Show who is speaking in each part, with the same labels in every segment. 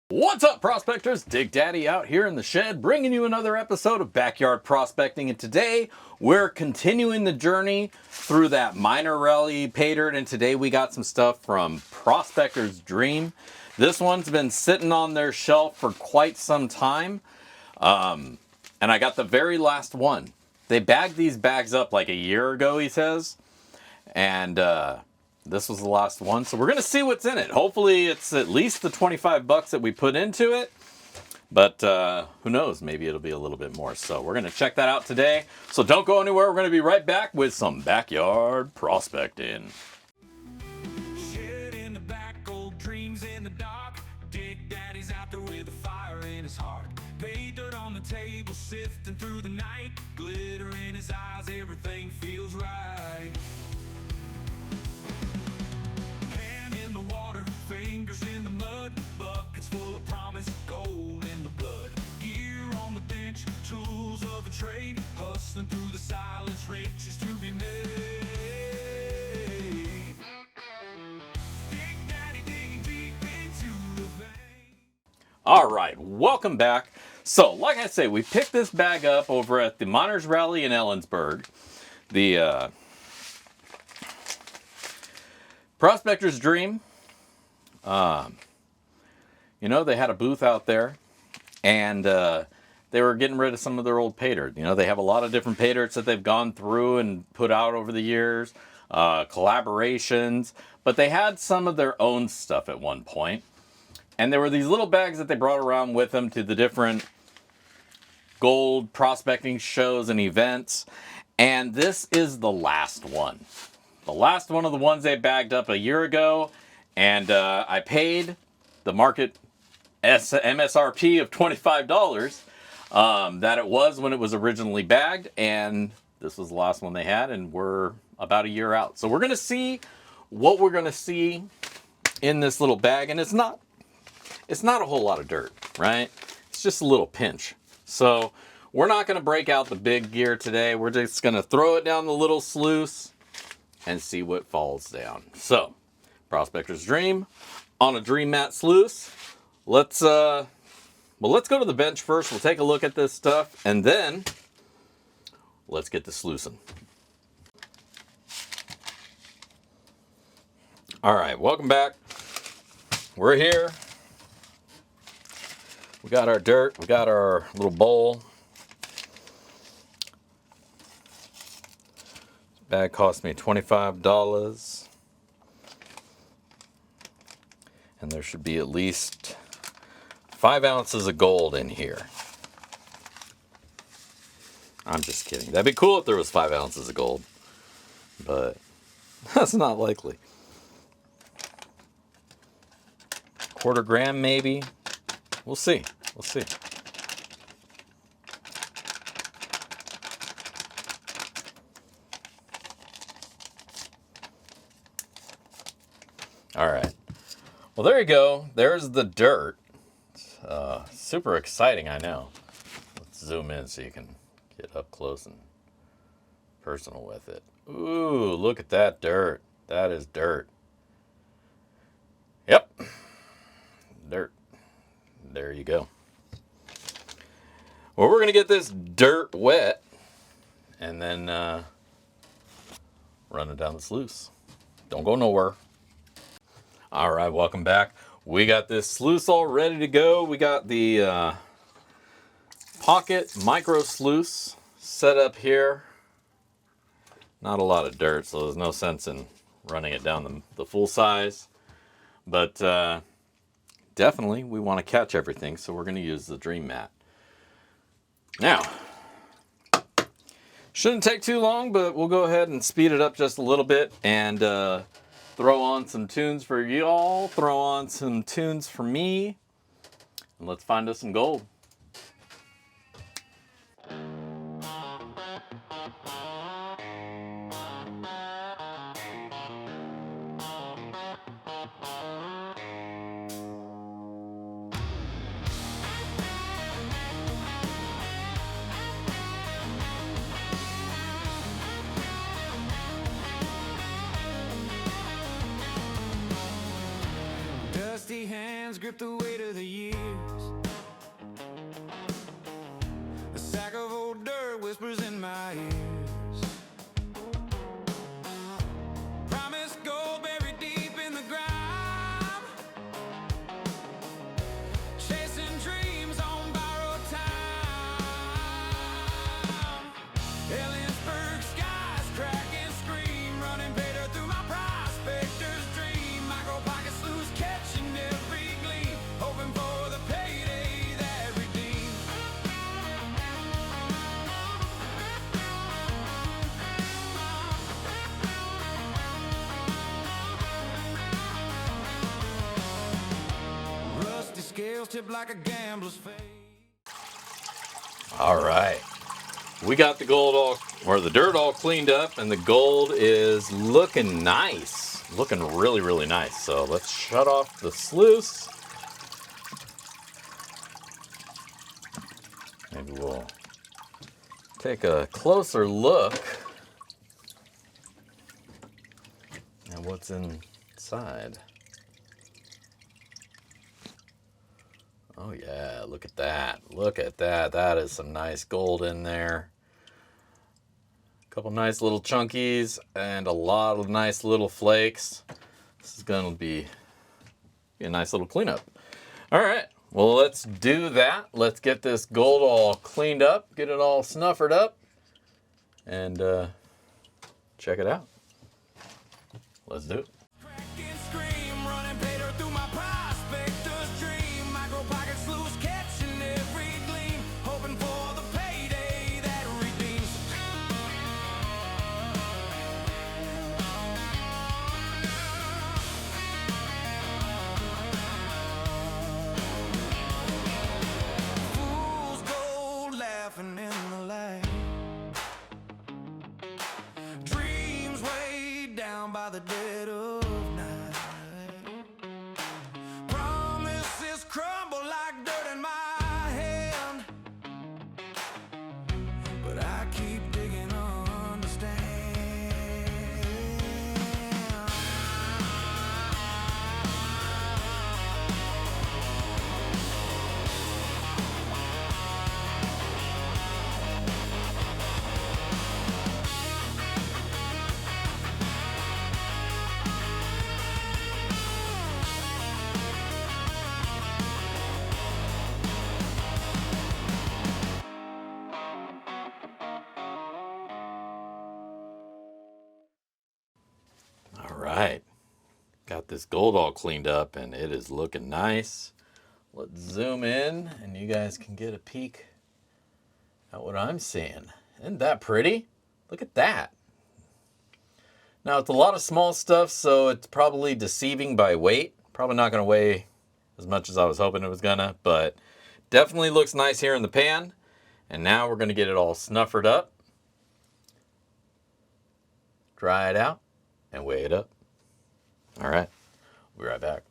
Speaker 1: What's up, prospectors? Dig Daddy out here in the shed bringing you another episode of Backyard Prospecting, and today we're continuing the journey through that minor rally Paydirt, and today we got some stuff from Prospector's Dream. This one's been sitting on their shelf for quite some time, and I got the very last one. They bagged these bags up like a year ago, he says, and this was the last one, so we're going to see what's in it. Hopefully it's at least the 25 bucks that we put into it, but who knows, maybe it'll be a little bit more. So we're going to check that out today. So don't go anywhere. We're going to be right back with some backyard prospecting.
Speaker 2: Shed in the back, old dreams in the dark. Dig Daddy's out there with a fire in his heart. Pay dirt on the table, sifting through the night. Glitter in his eyes, everything feels right. Fingers in the mud, buckets full of promise, gold in the blood. Gear on the bench, tools of the trade, hustling through the silence, riches to be made. Dig Daddy digging deep into the vein.
Speaker 1: All right, welcome back. So, like I say, we picked this bag up over at the Miners Rally in Ellensburg. The Prospector's Dream. You know, they had a booth out there, and they were getting rid of some of their old Paydirt. You know, they have a lot of different Paydirts that they've gone through and put out over the years, collaborations, but they had some of their own stuff at one point. And there were these little bags that they brought around with them to the different gold prospecting shows and events, and this is the last one. The last one of the ones they bagged up a year ago. And I paid the market MSRP of $25 that it was when it was originally bagged. And this was the last one they had, and we're about a year out. So we're going to see what we're going to see in this little bag. And it's not a whole lot of dirt, right? It's just a little pinch. So we're not going to break out the big gear today. We're just going to throw it down the little sluice and see what falls down. So Prospector's Dream on a Dream Mat sluice. Let's go to the bench first. We'll take a look at this stuff, and then let's get to sluicing. All right, welcome back. We're here. We got our dirt. We got our little bowl. This bag cost me $25. And there should be at least 5 ounces of gold in here. I'm just kidding. That'd be cool if there was 5 ounces of gold, but that's not likely. Quarter gram maybe. We'll see. We'll see. All right. Well, there you go. There's the dirt. Super exciting, I know. Let's zoom in so you can get up close and personal with it. Ooh, look at that dirt. That is dirt. Yep. Dirt. There you go. Well, we're going to get this dirt wet and then run it down the sluice. Don't go nowhere. All right, welcome back. We got this sluice all ready to go. We got the pocket micro sluice set up here. Not a lot of dirt, so there's no sense in running it down the full size. But definitely we want to catch everything, so we're going to use the Dream Mat. Now, shouldn't take too long, but we'll go ahead and speed it up just a little bit and throw on some tunes for y'all, throw on some tunes for me, and let's find us some gold.
Speaker 2: Dusty hands grip the weight of the years. A sack of old dirt whispers in my ears. Promised gold buried deep in the ground. Chasing dreams on borrowed time. Ellensburg skies crack and scream. Running Paydirt through my prospector's dream. Micro pocket sluice catching every gleam. Hoping for the payday that redeems. Rusty scales tip like a gambler's face.
Speaker 1: All right. We got the gold all, or the dirt all cleaned up, and the gold is looking nice. Looking really, really nice. So let's shut off the sluice. Maybe we'll take a closer look at what's inside. Oh yeah, look at that. Look at that. That is some nice gold in there. A couple nice little chunkies and a lot of nice little flakes. This is going to be a nice little cleanup. All right, well, let's do that. Let's get this gold all cleaned up, get it all snuffered up, and check it out. Let's do it.
Speaker 2: Crack and scream, running Paydirt through my prospector's dream. Micro pocket sluice catching every gleam. Hoping for the payday that redeems. Fool's gold laughing in the light. Dreams way down by the dead of night. Promises crumble like dirt in my hand. But I keep digging, understand.
Speaker 1: All right, got this gold all cleaned up and it is looking nice. Let's zoom in and you guys can get a peek at what I'm seeing. Isn't that pretty? Look at that. Now it's a lot of small stuff, so it's probably deceiving by weight. Probably not gonna weigh as much as I was hoping it was gonna, but definitely looks nice here in the pan. And now we're gonna get it all snuffered up, dry it out, and weigh it up. All right, we'll be right back.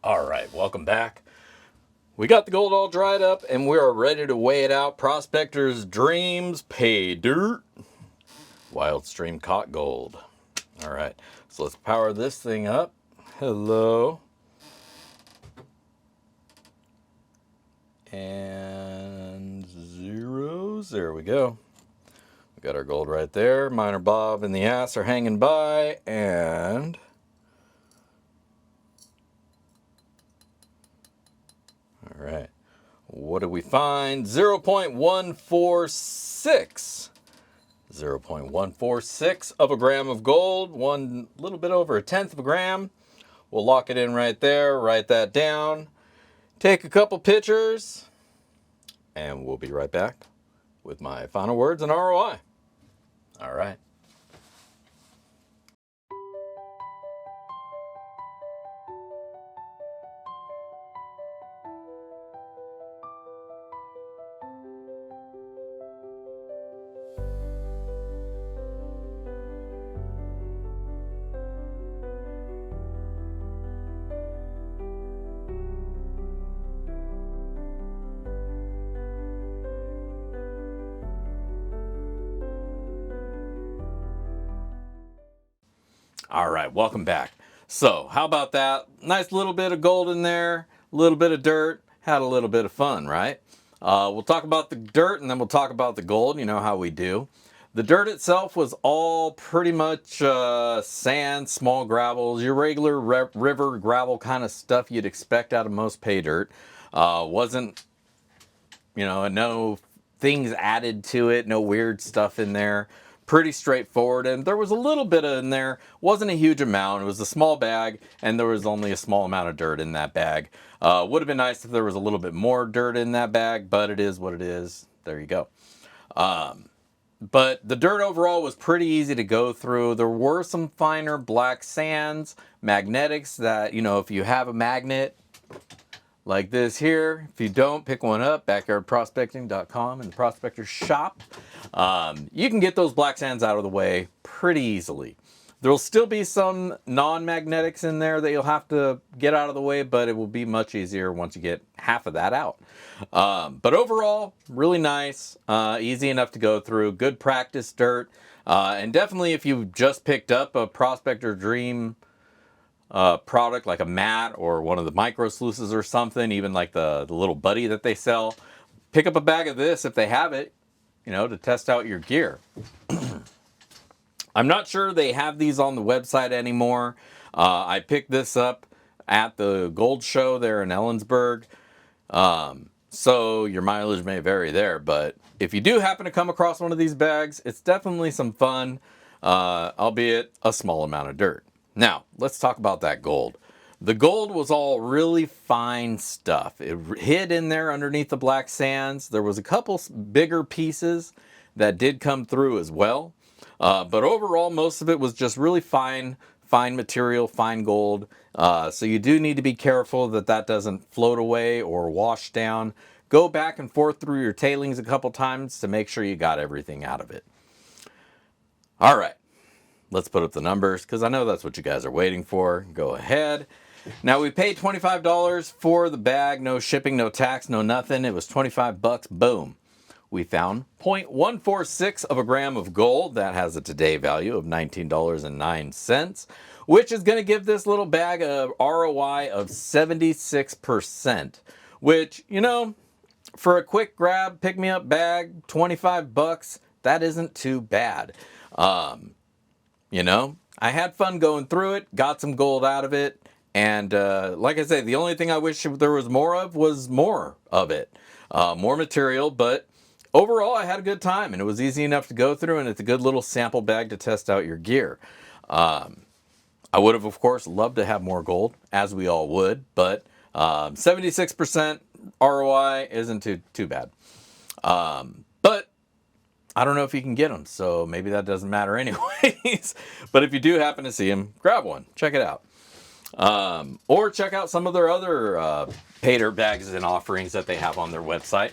Speaker 1: All right, welcome back. We got the gold all dried up and we are ready to weigh it out. Prospector's Dreams Paydirt Wild Stream Caught Gold. All right, so let's power this thing up. Hello. And zeros, there we go. We got our gold right there. Minor bob and the ass are hanging by, and all right, what did we find? 0.146. 0.146 of a gram of gold, one little bit over a tenth of a gram. We'll lock it in right there, write that down, take a couple pictures, and we'll be right back with my final words and ROI. All right. All right, welcome back. So how about that? Nice little bit of gold in there, a little bit of dirt, had a little bit of fun, right? We'll talk about the dirt and then we'll talk about the gold. You know how we do. The dirt itself was all pretty much sand, small gravels, your regular river gravel kind of stuff you'd expect out of most pay dirt. Wasn't, no things added to it, no weird stuff in there. Pretty straightforward, and there was a little bit in there. Wasn't a huge amount. It was a small bag, and there was only a small amount of dirt in that bag. Would have been nice if there was a little bit more dirt in that bag, but it is what it is. There you go. But the dirt overall was pretty easy to go through. There were some finer black sands, magnetics that, if you have a magnet like this here, if you don't, pick one up, backyardprospecting.com and the prospector shop. You can get those black sands out of the way pretty easily. There'll still be some non-magnetics in there that you'll have to get out of the way, but it will be much easier once you get half of that out. But overall, really nice, easy enough to go through, good practice dirt. And definitely if you just picked up a Prospector Dream product like a mat or one of the micro sluices or something, even like the little buddy that they sell, pick up a bag of this if they have it, to test out your gear. I'm not sure they have these on the website anymore. I picked this up at the Gold Show there in Ellensburg. So your mileage may vary there, but if you do happen to come across one of these bags, it's definitely some fun, albeit a small amount of dirt. Now, let's talk about that gold. The gold was all really fine stuff. It hid in there underneath the black sands. There was a couple bigger pieces that did come through as well. But overall, most of it was just really fine material, fine gold. So you do need to be careful that doesn't float away or wash down. Go back and forth through your tailings a couple times to make sure you got everything out of it. All right, let's put up the numbers because I know that's what you guys are waiting for. Go ahead. Now we paid $25 for the bag, no shipping, no tax, no nothing. It was 25 bucks, boom. We found 0.146 of a gram of gold. That has a today value of $19.09, which is going to give this little bag a ROI of 76%, which, for a quick grab, pick-me-up bag, 25 bucks, that isn't too bad. I had fun going through it, got some gold out of it, and like I say, the only thing I wish there was more of was more of it. More material, but overall, I had a good time, and it was easy enough to go through, and it's a good little sample bag to test out your gear. I would have, of course, loved to have more gold, as we all would, but 76% ROI isn't too bad. But I don't know if you can get them, so maybe that doesn't matter anyways. But if you do happen to see them, grab one. Check it out. Or check out some of their other Paydirt bags and offerings that they have on their website.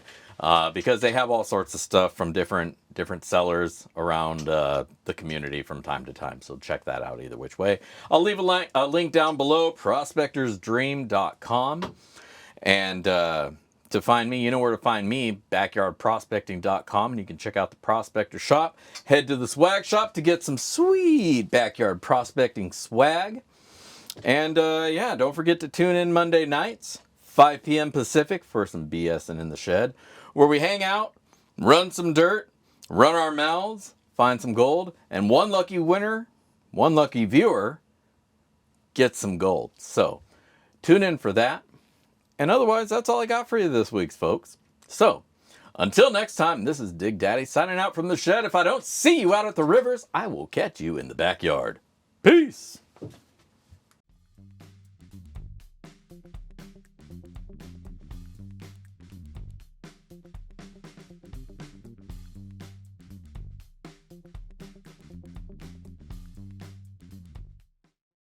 Speaker 1: Because they have all sorts of stuff from different sellers around the community from time to time. So check that out either which way. I'll leave a link down below, prospectorsdream.com. And to find me, you know where to find me, backyardprospecting.com. And you can check out the Prospector shop. Head to the swag shop to get some sweet backyard prospecting swag. And don't forget to tune in Monday nights, 5 p.m. Pacific, for some BSing in the shed, where we hang out, run some dirt, run our mouths, find some gold, and one lucky winner, one lucky viewer gets some gold. So tune in for that. And otherwise, that's all I got for you this week, folks. So until next time, this is Dig Daddy signing out from the shed. If I don't see you out at the rivers, I will catch you in the backyard. Peace.